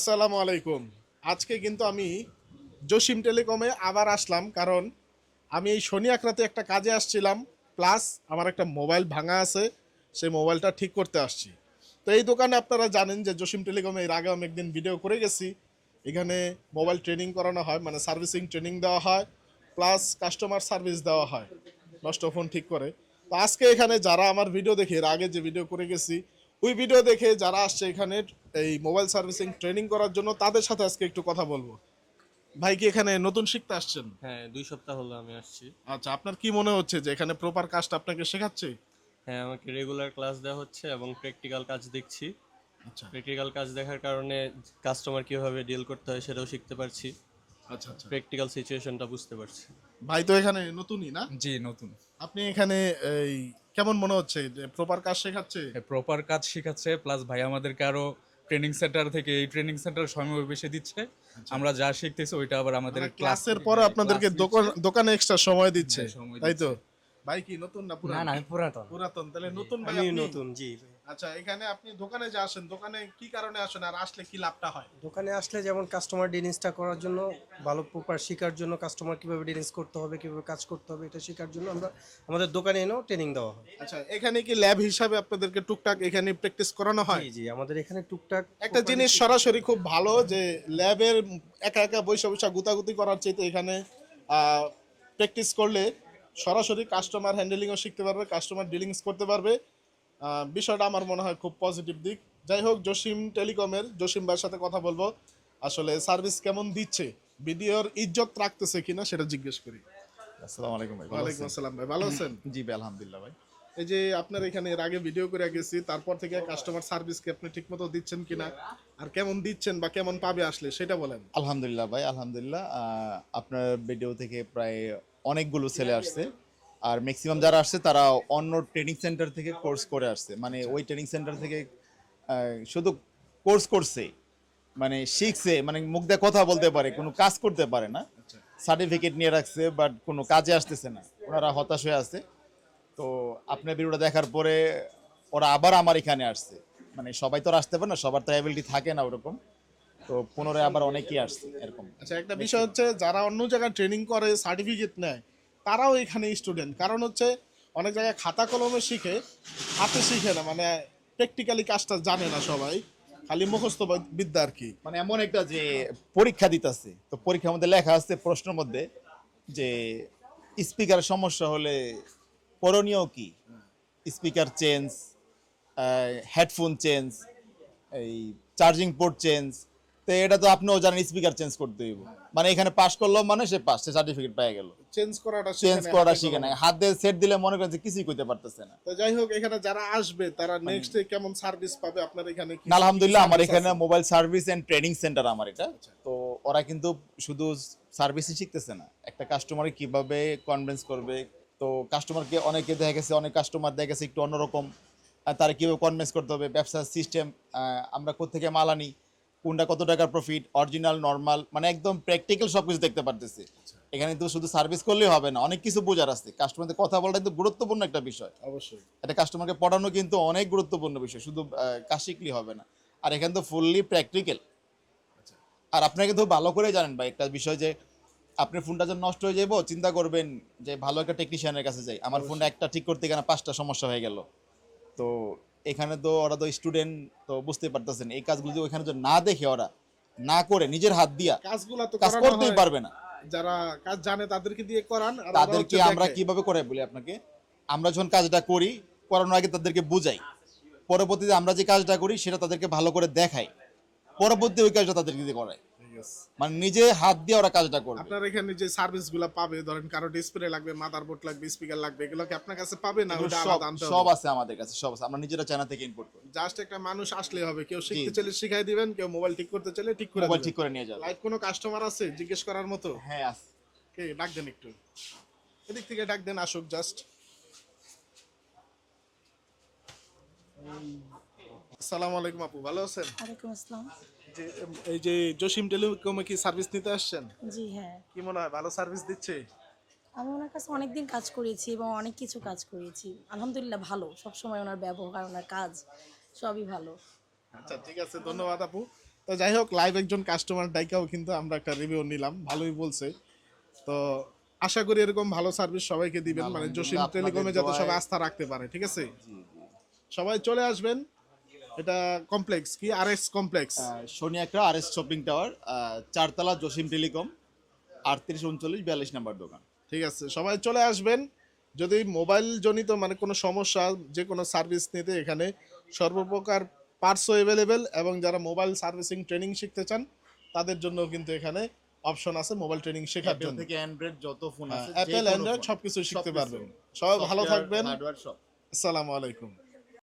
আসসালামু আলাইকুম। আজকে কিন্তু আমি জসিম টেলিকমে আবার আসলাম, কারণ আমি এই শনি আকরাতে একটা কাজে আসছিলাম, প্লাস আমার একটা মোবাইল ভাঙা আছে, সেই মোবাইলটা ঠিক করতে আসছি। তো এই দোকানে আপনারা জানেন যে জসিম টেলিকমে এর আগে আমি একদিন ভিডিও করে গেছি। এখানে মোবাইল ট্রেনিং করানো হয়, মানে সার্ভিসিং ট্রেনিং দেওয়া হয়, প্লাস কাস্টমার সার্ভিস দেওয়া হয় নষ্ট ফোন ঠিক করে। তো আজকে এখানে যারা আমার ভিডিও দেখে, এর আগে যে ভিডিও করে গেছি ওই ভিডিও দেখে যারা আসছে এখানে এই মোবাইল সার্ভিসিং ট্রেনিং করার জন্য, তাদের সাথে আজকে একটু কথা বলবো। ভাই কি এখানে নতুন শিখতে আসছেন? হ্যাঁ, ২ সপ্তাহ হলো আমি আসছি। আচ্ছা, আপনার কি মনে হচ্ছে যে এখানে প্রপার কাজটা আপনাকে শেখাচ্ছে? হ্যাঁ, আমাকে রেগুলার ক্লাস দেওয়া হচ্ছে এবং প্র্যাকটিক্যাল কাজ দেখছি। আচ্ছা প্র্যাকটিক্যাল কাজ দেখার কারণে কাস্টমার কিভাবে ডিল করতে হয় সেটাও শিখতে পারছি। আচ্ছা আচ্ছা। প্র্যাকটিক্যাল সিচুয়েশনটা বুঝতে পারছি। ভাই তো এখানে নতুনই না? জি, নতুন। আপনি এখানে এই কেমন মনে হচ্ছে যে প্রপার কাজ শেখাচ্ছে? প্রপার কাজ শিখাচ্ছে, প্লাস ভাই আমাদেরকে আরো ট্রেনিং সেন্টার থেকে এই ট্রেনিং সেন্টার সময় বেশি দিচ্ছে। আমরা যা শিখতেছি ওইটা আবার আমাদের মানে ক্লাস ক্লাসের পরে আপনাদেরকে দোকানে এক্সট্রা সময় দিচ্ছে, হ্যাঁ, সময় তাই তো? দিচ্ছে। ভাই কি নতুন না না পুরান? না আমি পুরাতন। পুরাতন, তাহলে নতুন ভাই আমি আপনি? নতুন, জি। আচ্ছা, এখানে আপনি দোকানে যে আসেন, দোকানে কি কারণে আসেন আর আসলে কি লাভটা হয়? দোকানে আসলে যেমন কাস্টমার ডিলিংসটা করার জন্য, ভালো প্রপার শেখার জন্য, কাস্টমার কিভাবে ডিলিংস করতে হবে, কিভাবে কাজ করতে হবে, এটা শেখার জন্য আমরা আমাদের দোকানে এনেও ট্রেনিং দেওয়া হয়। আচ্ছা, এখানে কি ল্যাব হিসাবে আপনাদেরকে টুকটাক এখানে প্র্যাকটিস করানো হয়? জি জি, আমাদের এখানে টুকটাক একটা জিনিস সরাসরি খুব ভালো যে ল্যাবের একা একা বৈশা বৈশা গুতাগুতি করার চাইতে এখানে প্র্যাকটিস করলে সরাসরি কাস্টমার হ্যান্ডেলিংও শিখতে পারবে, কাস্টমার ডিলিংস করতে পারবে। বিষয়টা আমার মনে হয় খুব পজিটিভ দিক। যাই হোক, জসিম টেলিকমের জসিম ভাইয়ের সাথে কথা বলবো, আসলে সার্ভিস কেমন দিচ্ছে, ভিডিওর ইজ্জত রাখতেছে কিনা সেটা জিজ্ঞেস করি। আসসালামু আলাইকুম ভাই, ভালো ওয়ালাইকুম আছেন? আসসালাম ভাই, ভালো আছেন? জি ভাই, আলহামদুলিল্লাহ ভাই। এই যে আপনার এখানে এর আগে ভিডিও করে গেছি, তারপর থেকে কাস্টমার সার্ভিস কি আপনি ঠিকমতো দিচ্ছেন কিনা, আর কেমন দিচ্ছেন বা কেমন পাবে আসলে সেটা বলেন। আলহামদুলিল্লাহ ভাই, আলহামদুলিল্লাহ। আপনার ভিডিও থেকে প্রায় অনেকগুলো ছেলে আসছে, আর ম্যাক্সিমাম যারা আসছে তারা অন্য ট্রেনিং সেন্টার থেকে কোর্স করে আসছে। মানে ওই ট্রেনিং সেন্টার থেকে শুধু কোর্স করছে, মানে শিখছে, মানে মুখ দিয়ে কথা বলতে পারে, কোনো কাজ করতে পারে না, সার্টিফিকেট নিয়ে রাখছে, বাট কোনো কাজে আসতেছে না, ওনারা হতাশ হয়ে আছে। তো আপনার ভিডিওটা দেখার পরে ওরা আবার আমার এখানে আসছে। মানে সবাই তো আর আসতে পারে না, সবার তো অ্যাবিলিটি থাকে না ওরকম। তো পুনরায় আবার অনেকেই আসছে এরকম। আচ্ছা, একটা বিষয় হচ্ছে যারা অন্য জায়গায় ট্রেনিং করে সার্টিফিকেট নেয়, তারাও এখানে স্টুডেন্ট, কারণ হচ্ছে অনেক জায়গায় খাতা কলমে শিখে, হাতে শিখে না, মানে প্র্যাকটিক্যালি কাজটা জানে না সবাই, খালি মুখস্থ বিদ্যা আর কি। মানে এমন একটা যে পরীক্ষা দিতেছে, তো পরীক্ষার মধ্যে লেখা আছে প্রশ্নের মধ্যে যে স্পিকারের সমস্যা হলে করণীয় কি, স্পিকার চেঞ্জ, হেডফোন চেঞ্জ, এই চার্জিং পোর্ট চেঞ্জ। তো এটা তো আপনিও জানেন, স্পিকার চেঞ্জ করতে হইব। মানে এখানে পাস করলো মানে সে পাস, সে সার্টিফিকেট পেয়ে গেল। চেঞ্জ করাটা চেঞ্জ শিখে করাটা নেয় শিখে হাতে নাই, কলমে। হাত দিয়ে সেট দিলে মনে করেন যে কিছুই করতে পারতেছে না। তো যাই হোক, এখানে যারা আসবে তারা নেক্সট কেমন সার্ভিস পাবে আপনার এখানে? কি না, আলহামদুলিল্লাহ, আমার service এখানে আছে? Mobile service and training centre আমার এটা। তো ওরা কিন্তু শুধু সার্ভিসই শিখতেছে না, একটা কাস্টমারকে কিভাবে কনভিন্স করবে। তো কাস্টমারকে অনেকে দেখা গেছে, অনেক কাস্টমার দেখা গেছে একটু অন্যরকম, তারা কিভাবে কনভিন্স করতে হবে, ব্যবসার সিস্টেম, আমরা কোত্থেকে মাল আনি, কোনটা কত টাকার প্রফিট, অরিজিনাল নর্মাল, মানে একদম প্র্যাকটিক্যাল সবকিছু দেখতে পারতেছি এখানে। তো শুধু সার্ভিস করলেই হবে না, অনেক কিছু বোঝার আছে। কাস্টমারদের কথা বলাটা কিন্তু গুরুত্বপূর্ণ একটা বিষয়। অবশ্যই। একটা কাস্টমারকে পড়ানো কিন্তু অনেক গুরুত্বপূর্ণ বিষয়, শুধু কাজ শিখলেই হবে না। আর এখানে তো ফুললি প্র্যাকটিক্যাল। আর আপনারা কিন্তু ভালো করে জানেন ভাই একটা বিষয়, যে আপনার ফোনটা যখন নষ্ট হয়ে যাবো, চিন্তা করবেন যে ভালো একটা টেকনিশিয়ানের কাছে যাই, আমার ফোনটা একটা ঠিক করতে গেলে 5টা সমস্যা হয়ে গেল। তো এখানে তো ওরা তো স্টুডেন্ট, তো বুঝতে পারতেছেন এই কাজগুলো যদি ওখানে যদি না দেখে, ওরা না করে নিজের হাত দিয়া কাজগুলা তো কাজ করানো করতেই হয়, পারবে না। যারা কাজ জানে তাদেরকে দিয়ে করান, আর ওরা তাদেরকে হচ্ছে আমরা দেখে। কিভাবে করে বলি আপনাকে, আমরা যখন কাজটা করি, করানোর আগে তাদেরকে বুঝাই, পরবর্তীতে আমরা যে কাজটা করি সেটা তাদেরকে ভালো করে দেখাই, পরবর্তী ওই কাজটা তাদেরকে দিয়ে করাই। মানে নিজে হাত দিয়ে ওরা কাজটা করবে। আপনার এখানে যে সার্ভিসগুলো পাবে, ধরেন কারো ডিসপ্লে লাগবে, মাদারবোর্ড লাগবে, স্পিকার লাগবে, এগুলো কি আপনার কাছে পাবে না ওটা সব আলাদা আনতে সব হবে? আছে আমাদের কাছে, সব আছে, আমরা নিজেরা চায়না থেকে ইম্পোর্ট করি। জাস্ট একটা মানুষ আসলে হবে, কেউ শিখতে জি। চাইলে শিখাই দিবেন, কেউ মোবাইল ঠিক করতে চাইলে ঠিক করে মোবাইল দিবেন। ঠিক করে নিয়ে যাবে। লাইভ কোনো কাস্টমার আছে জিজ্ঞেস করার মতো? হ্যাঁ আছে। কে ডাক দেন একটু, এদিক থেকে ডাক দেন, আসুক জাস্ট। আসসালামু আলাইকুম আপু, ভালো আছেন? ওয়ালাইকুম আসসালাম। যে এই যে জসিম টেলিকমে কি সার্ভিস নিতে আসছেন? জি হ্যাঁ, কি মনে হয় ভালো সার্ভিস দিচ্ছে? আমি ওনার কাছে অনেক দিন কাজ করেছি এবং অনেক কিছু কাজ করেছি। আলহামদুলিল্লাহ ভালো, সবসময় ওনার ব্যবহার, ওনার কাজ সবই ভালো। আচ্ছা, ঠিক আছে, ধন্যবাদ আপু। তো যাই হোক, লাইভ একজন কাস্টমার ডাইকাও কিন্তু আমরা একটা রিভিউ নিলাম, ভালোই বলছে। তো আশা করি এরকম ভালো সার্ভিস সবাইকে দিবেন, মানে জসিম আলহামদুলিল্লাহ, টেলিকমে যাতে আপনাদের সবাই দোয়ায়- আস্থা রাখতে পারে, ঠিক আছে? সবাই চলে আসবেন। এটা কমপ্লেক্স কি, আরএস কমপ্লেক্স। শনি একটা আরএস শপিং টাওয়ার, 4 তলা, জসিম টেলিকম, 3839 42 নাম্বার দোকান। ঠিক আছে, সবাই চলে আসবেন। যদি মোবাইল জনিত মানে কোনো সমস্যা, যে কোনো সার্ভিস নিতে এখানে সর্বপ্রকার পার্টসও অ্যাভেলেবেল, এবং যারা মোবাইল সার্ভিসিং ট্রেনিং শিখতে চান তাদের জন্য কিন্তু এখানে অপশন আছে মোবাইল ট্রেনিং শেখার অ্যাপেল জন্য। থেকে অ্যান্ড্রয়েড যত ফোন আছে, অ্যাপেল, অ্যান্ড্রয়েড সবকিছু শিখতে পারবেন। সবাই ভালো থাকবেন। হার্ডওয়্যার সব। আসসালামু আলাইকুম।